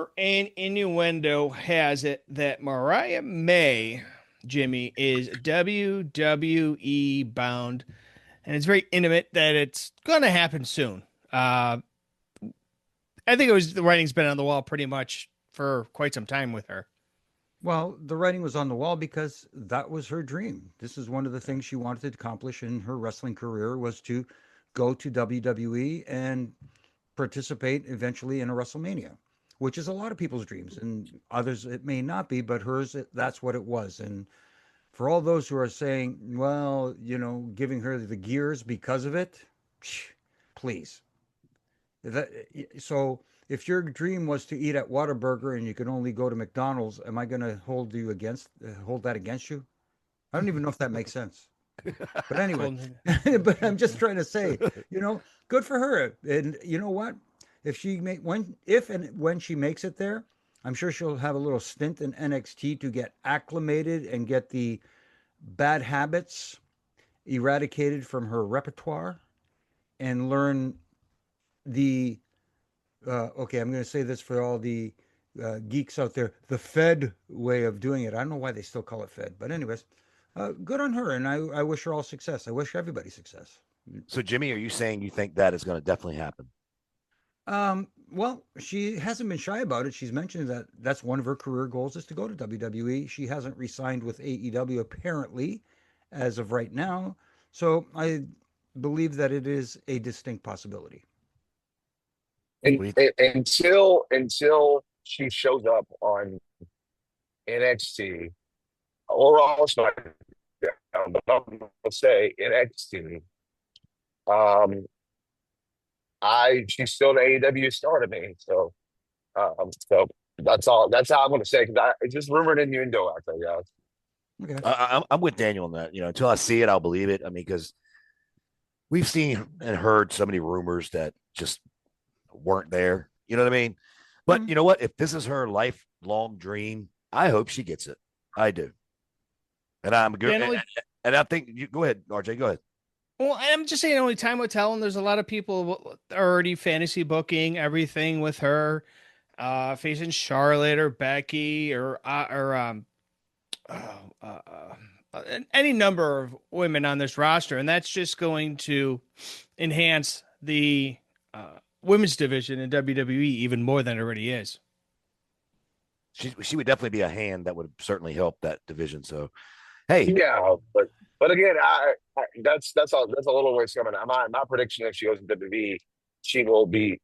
rumor and innuendo has it that Mariah May, Jimmy, is WWE bound, and it's very intimate that it's going to happen soon. I think the writing's been on the wall pretty much for quite some time with her. Well, the writing was on the wall because that was her dream. This is one of the things she wanted to accomplish in her wrestling career was to go to WWE and participate eventually in a WrestleMania, which is a lot of people's dreams, and others it may not be, but hers that's what it was. And for all those who are saying, well, giving her the gears because of it, please. That, so if your dream was to eat at Whataburger and you could only go to McDonald's, am I going to hold that against you? I don't even know if that makes sense. But anyway, Well, but I'm just trying to say, good for her. And you know what? If and when she makes it there, I'm sure she'll have a little stint in NXT to get acclimated and get the bad habits eradicated from her repertoire and learn the okay, I'm going to say this for all the geeks out there, the Fed way of doing it. I don't know why they still call it Fed, but anyways, good on her, and I wish her all success. I wish everybody success. So, Jimmy, are you saying you think that is going to definitely happen? Well, she hasn't been shy about it. She's mentioned that that's one of her career goals is to go to WWE. She hasn't re-signed with AEW apparently as of right now. So I believe that it is a distinct possibility. Until she shows up on NXT or on SmackDown, but I'm gonna say NXT. Um, she's still an AEW star to me. So that's all. That's how I'm gonna say because it's just rumored innuendo out there, guys. Okay. I'm with Daniel on that. Until I see it, I'll believe it. I mean, because we've seen and heard so many rumors that just weren't there. You know what I mean? But you know what? If this is her lifelong dream, I hope she gets it. I do. And I'm good. And I think you go ahead, RJ. Go ahead. well, I'm just saying only time will tell, and there's a lot of people already fantasy booking everything with her, facing Charlotte or Becky or uh, uh, any number of women on this roster, and that's just going to enhance the women's division in WWE even more than it already is. She would definitely be a hand that would certainly help that division. So, hey, Yeah, but again, that's a little ways coming. My prediction if she goes to WWE, she will be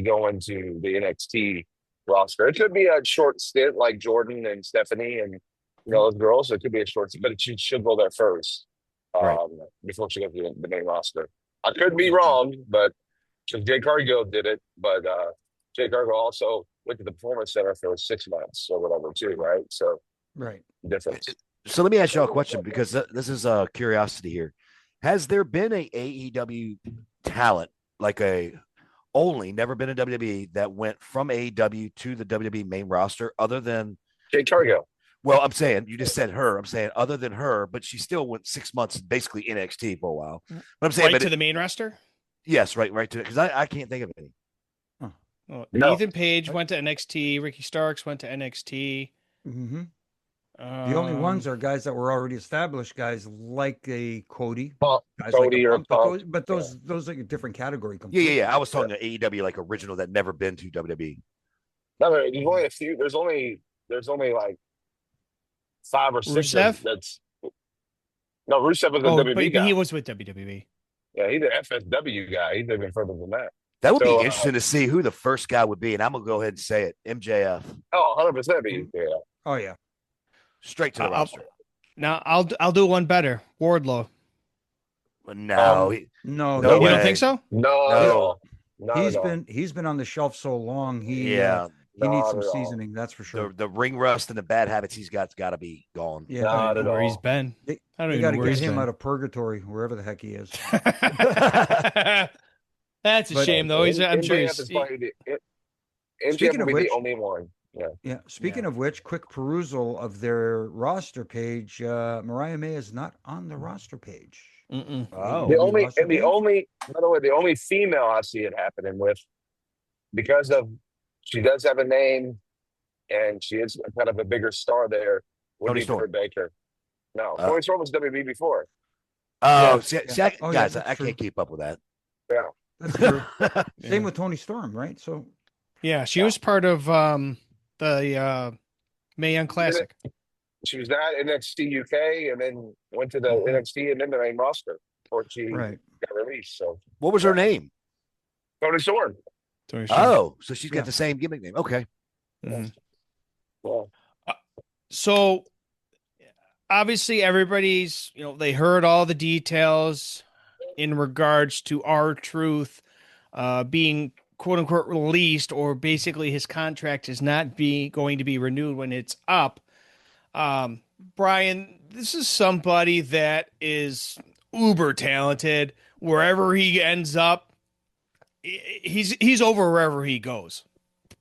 going to the NXT roster. It could be a short stint like Jordan and Stephanie and those girls. It could be a short stint, but she should go there first right. before she goes to the main roster. I could be wrong, but because Jay Cargill did it, but Jay Cargill also went to the Performance Center for 6 months or whatever too, right? So Right. difference. So let me ask y'all a question because this is a curiosity here. Has there been a AEW talent like a only never been in WWE that went from AEW to the WWE main roster other than Jay Cargill? well, I'm saying you just said her. I'm saying other than her, but she still went 6 months basically NXT for a while. But I'm saying Right to the main roster. Yes, right to it because I can't think of any. Huh. Well, No. Ethan Page went to NXT. Ricky Starks went to NXT. Mm-hmm. The only ones are guys that were already established, guys like a Cody, Punk, guys Cody like a or Punk, Punk. but those are a different category Yeah, completely. I was talking to AEW like original that never been to WWE. No, there's only a few. There's only like 5 or 6 Rusev. that's no Rusev was a Oh, WWE but he guy. was with WWE. Yeah, he's an FSW guy. He's even further than that. That would be So, interesting to see who the first guy would be, and I'm gonna go ahead and say it: MJF, 100%. Yeah. Oh yeah. straight to the I'll, roster. now I'll do one better. Wardlow. But no, No, no You way. don't think so? Not at No, all. Not at all. he's been on the shelf so long. yeah, He needs Not some at all. seasoning. That's for sure. the ring rust and the bad habits he's got to be gone. Yeah, I don't Not even at know where he's all. been. they, I don't they even got know to where get he's him been. out of purgatory, wherever the heck he is. That's a But shame, though. I'm sure MJF is probably MJF speaking will of be the which, only one. Yeah. yeah. Speaking of which, quick perusal of their roster page. Mariah May is not on the roster page. Mm-mm. Oh, The AEW only roster and the page. only by the way, the only female I see it happening with because of she does have a name, and she is kind of a bigger star there. Would Tony be Storm. Britt Baker. No, Uh, Tony Storm was WB before. oh, Yeah. Yeah. Oh, yeah, guys, that's I true. can't keep up with that. Yeah, That's true. Same Yeah. with Tony Storm, right? So, Yeah. She yeah. was part of the Mae Young She was Classic. she was not NXT UK, and then went to the mhm, NXT and then the main roster before she right. got released. So What was yeah, her name? Tony Storm. Tony Storm. Oh, so she's got Yeah. the same gimmick name. Okay. Yeah. Mhm. Well, So obviously everybody's, they heard all the details in regards to our truth being quote unquote released, or basically his contract is not be going to be renewed when it's up. Um, Brian, this is somebody that is uber talented. Wherever he ends up, he's over wherever he goes,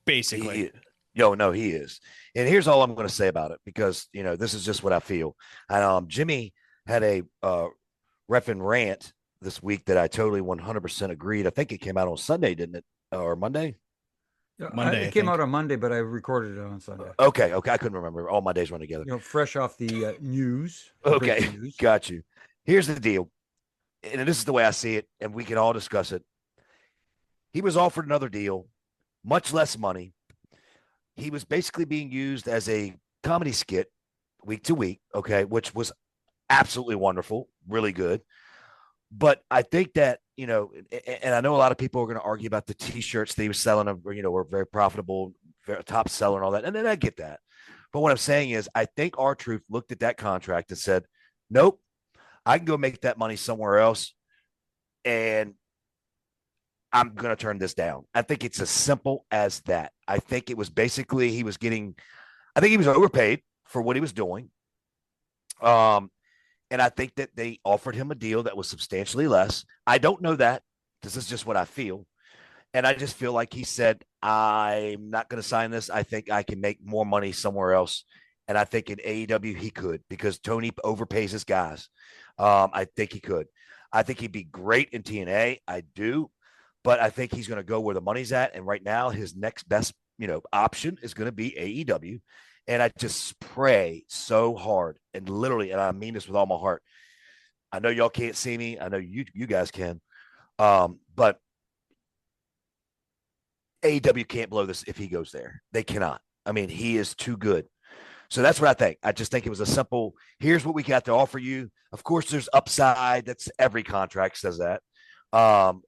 basically. He, yo, no, he is. And here's all I'm going to say about it, because this is just what I feel. And Jimmy had a ref and rant this week that I totally 100% agreed. I think it came out on Sunday, didn't it, or Monday? Yeah, Monday, I it came think. out on Monday, but I recorded it on Sunday. Okay, I couldn't remember. All my days run together. Fresh off the news. Okay, breaking news. got you. Here's the deal, and this is the way I see it, and we can all discuss it. He was offered another deal, much less money. He was basically being used as a comedy skit week to week, okay, which was absolutely wonderful, really good. But I think that, and I know a lot of people are going to argue about the t-shirts that he was selling, were very profitable, very top seller and all that. And then I get that. But what I'm saying is, I think R-Truth looked at that contract and said, nope, I can go make that money somewhere else, and I'm going to turn this down. I think it's as simple as that. I think it was basically I think he was overpaid for what he was doing. And I think that they offered him a deal that was substantially less. I don't know that. This is just what I feel. And I just feel like he said, I'm not going to sign this. I think I can make more money somewhere else. And I think in AEW he could, because Tony overpays his guys. I think he could. I think he'd be great in TNA. I do. But I think he's going to go where the money's at. And right now, his next best, option is going to be AEW. And I just pray so hard, and literally, and I mean this with all my heart. I know y'all can't see me. I know you guys can. But AEW can't blow this if he goes there. They cannot. I mean, he is too good. So that's what I think. I just think it was a simple, here's what we got to offer you. Of course, there's upside. That's every contract says that. Um,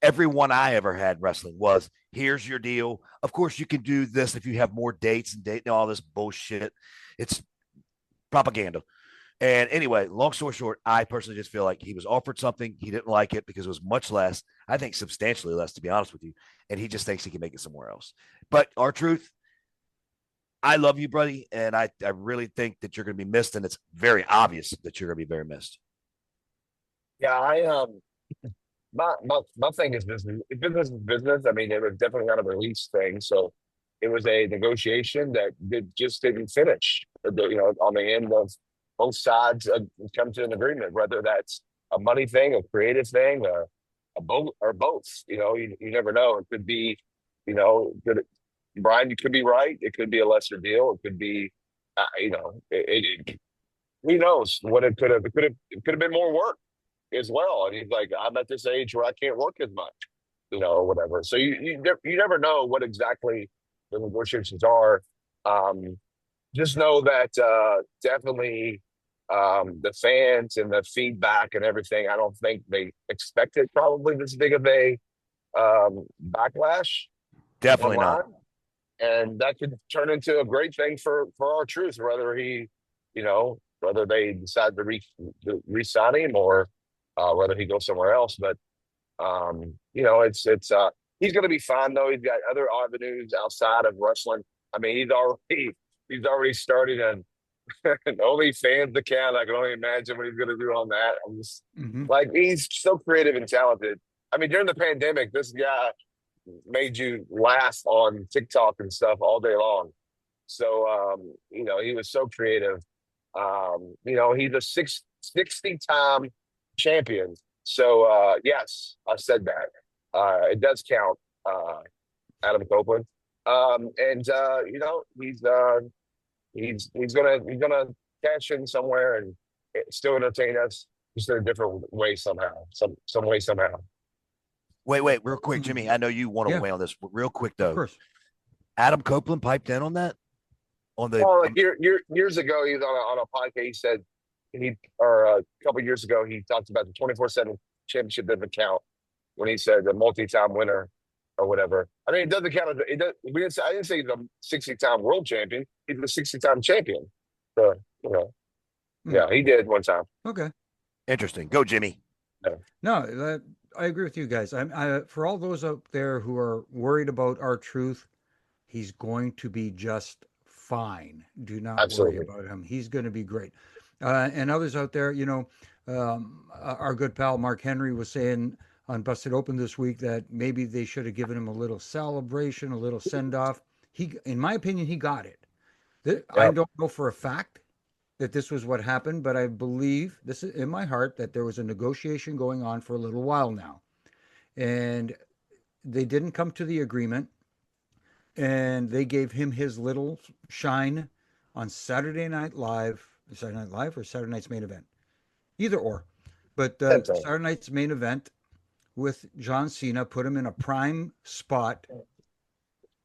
every one I ever had wrestling was, here's your deal. Of course, you can do this if you have more dates and all this bullshit. It's propaganda. And anyway, long story short, I personally just feel like he was offered something. He didn't like it because it was much less. I think substantially less, to be honest with you. And he just thinks he can make it somewhere else. But R-Truth, I love you, buddy. And I really think that you're going to be missed. And it's very obvious that you're going to be very missed. yeah, my thing is business. Business is business. I mean, it was definitely not a release thing, so it was a negotiation that just didn't finish. On the end of both sides come to an agreement, whether that's a money thing, a creative thing, a both or both. You never know. It could be, Brian, you could be right. It could be a lesser deal. It could be, who knows what it could have. It could have been more work as well. And he's like, I'm at this age where I can't work as much, or whatever. So you never know what exactly the negotiations are. Um, just know that definitely the fans and the feedback and everything, I don't think they expected probably this big of a backlash Definitely online. not. And that could turn into a great thing for our truth, whether they decide to re-sign him, or whether he goes somewhere else. But it's he's going to be fine though. He's got other avenues outside of wrestling. I mean, he's already started an OnlyFans account. I can only imagine what he's going to do on that. I'm just like, he's so creative and talented. I mean, during the pandemic, this guy made you laugh on TikTok and stuff all day long. So he was so creative. He's a 60-time champion. So yes, I said that. It does count, Adam Copeland. And he's gonna cash in somewhere and still entertain us just in a different way somehow, some way somehow. Wait, real quick, Jimmy. I know you want to Yeah, weigh on this, but real quick of though. course. Adam Copeland piped in on that on the. Well, like years ago, he was on a podcast. He said a couple years ago, he talked about the 24/7 championship doesn't count when he said the multi-time winner or whatever. I mean, it doesn't count. It does, I didn't say he's a 60-time world champion. He's a 60-time champion. So, yeah, he did one time. Okay. Interesting. Go, Jimmy. No, I agree with you guys. For all those out there who are worried about R-Truth, he's going to be just fine. Do not worry Absolutely. about him. He's going to be great. And others out there, our good pal Mark Henry was saying on Busted Open this week that maybe they should have given him a little celebration, a little send off. In my opinion, he got it. I Yep. don't know for a fact that this was what happened, but I believe this is in my heart that there was a negotiation going on for a little while now. And they didn't come to the agreement, and they gave him his little shine on Saturday Night Live or Saturday Night's Main Event, either or. But Saturday Night's Main Event with John Cena put him in a prime spot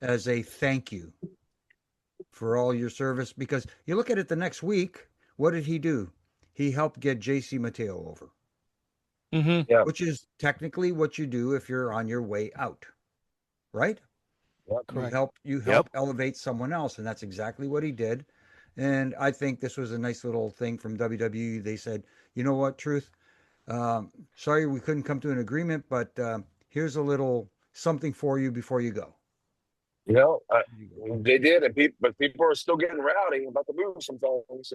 as a thank you for all your service. Because you look at it the next week, what did he do? He helped get JC Mateo over, Yeah. which is technically what you do if you're on your way out, right? Yep. Correct. You help elevate someone else, and that's exactly what he did. And I think this was a nice little thing from WWE. They said, you know what, Truth? Sorry we couldn't come to an agreement, but here's a little something for you before you go. They did, but people are still getting rowdy about the move sometimes.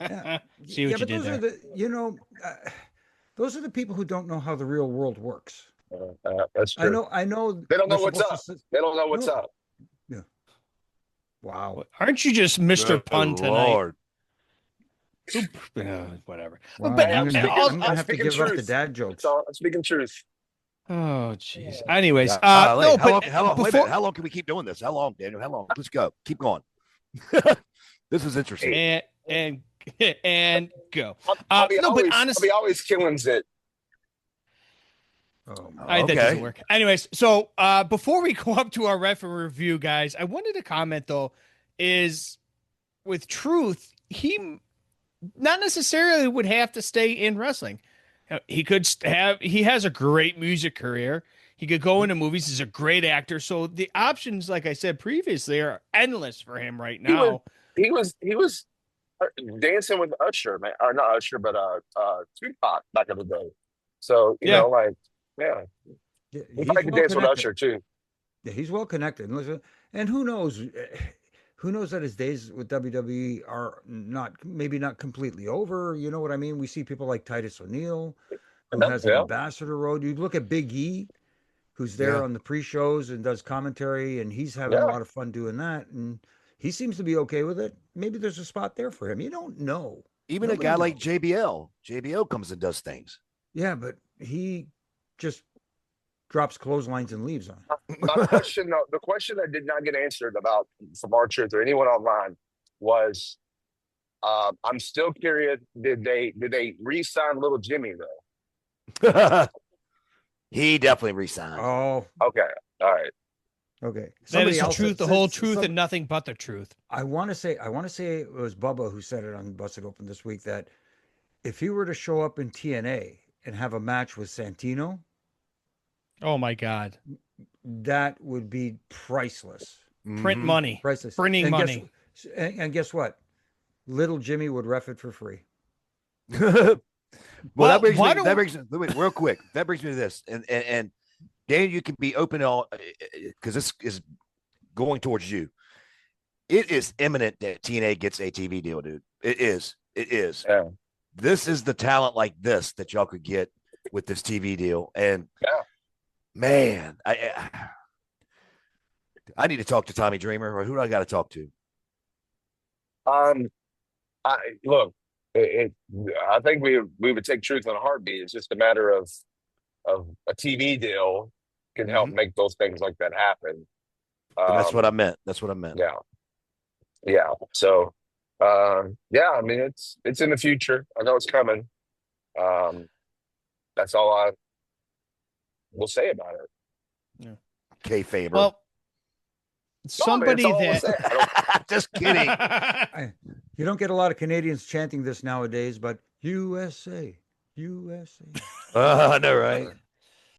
Yeah, See what you but did those are there. those are the people who don't know how the real world works. That's true. I know. They don't we're know what's supposed up. to. They don't know what's No, up. yeah. Wow. Aren't you just Mr. Good Pun tonight? Lord. Whatever. Wow. But I'm gonna I'm have to speaking give up the truth. dad That's jokes. all. I'm speaking truth. oh, jeez. Anyways, Wait, no, how long? but How long? Wait a before minute. How long can we keep doing this? How long, Daniel? How long? Let's go. Keep going. This is interesting. and and go. I'll be No, but always, honestly, killing it. Oh, that doesn't work. Anyways, so before we go up to our referee review, guys, I wanted to comment though, is with Truth, he not necessarily would have to stay in wrestling. He has a great music career. He could go into movies. He's a great actor. So the options, like I said previously, are endless for him right He was, now. he was dancing with Usher, man, or not Usher, but Tupac back in the day. So Yeah. yeah, yeah, he he's probably could well dance with connected. Usher too. Yeah, he's well connected. And who knows? Who knows that his days with WWE are maybe not completely over. You know what I mean? We see people like Titus O'Neil, who has an Yeah, ambassador road. You look at Big E, who's there Yeah. on the pre-shows and does commentary, and he's having a yeah. lot of fun doing that. And he seems to be okay with it. Maybe there's a spot there for him. You don't know. Even a Nobody guy like knows. JBL. JBL comes and does things. Yeah, but he just drops clotheslines and leaves on. My question, though, the question that did not get answered about from our truth or anyone online was, I'm still curious. Did they re-sign Little Jimmy though? He definitely resigned. Oh, Okay, all right. okay. That is the else truth, the said- whole said- truth, some- and nothing but the truth. I want to say it was Bubba who said it on Busted Open this week that if he were to show up in TNA and have a match with Santino, Oh my God. that would be priceless. Print Mhm. money. Priceless. Printing and money. And guess what? Little Jimmy would ref it for free. Well, Well, that brings why me. That brings wait, real quick. That brings me to this, and Dan, you can be open all because this is going towards you. It is imminent that TNA gets a TV deal, dude. It is. It is. Yeah. This is the talent like this that y'all could get with this TV deal, and Yeah. man, I need to talk to Tommy Dreamer, or who do I got to talk to? I look. I think we would take truth in a heartbeat. It's just a matter of a TV deal can help Mhm. make those things like that happen. And that's what I meant. That's what I meant. Yeah. Yeah. So, yeah, I mean, it's in the future. I know it's coming. Um, that's all I will say about it. Yeah. K Faber. Well, No, I mean, that's somebody all I will that say. I don't. Just kidding. You don't get a lot of Canadians chanting this nowadays, but USA, USA. I know, right?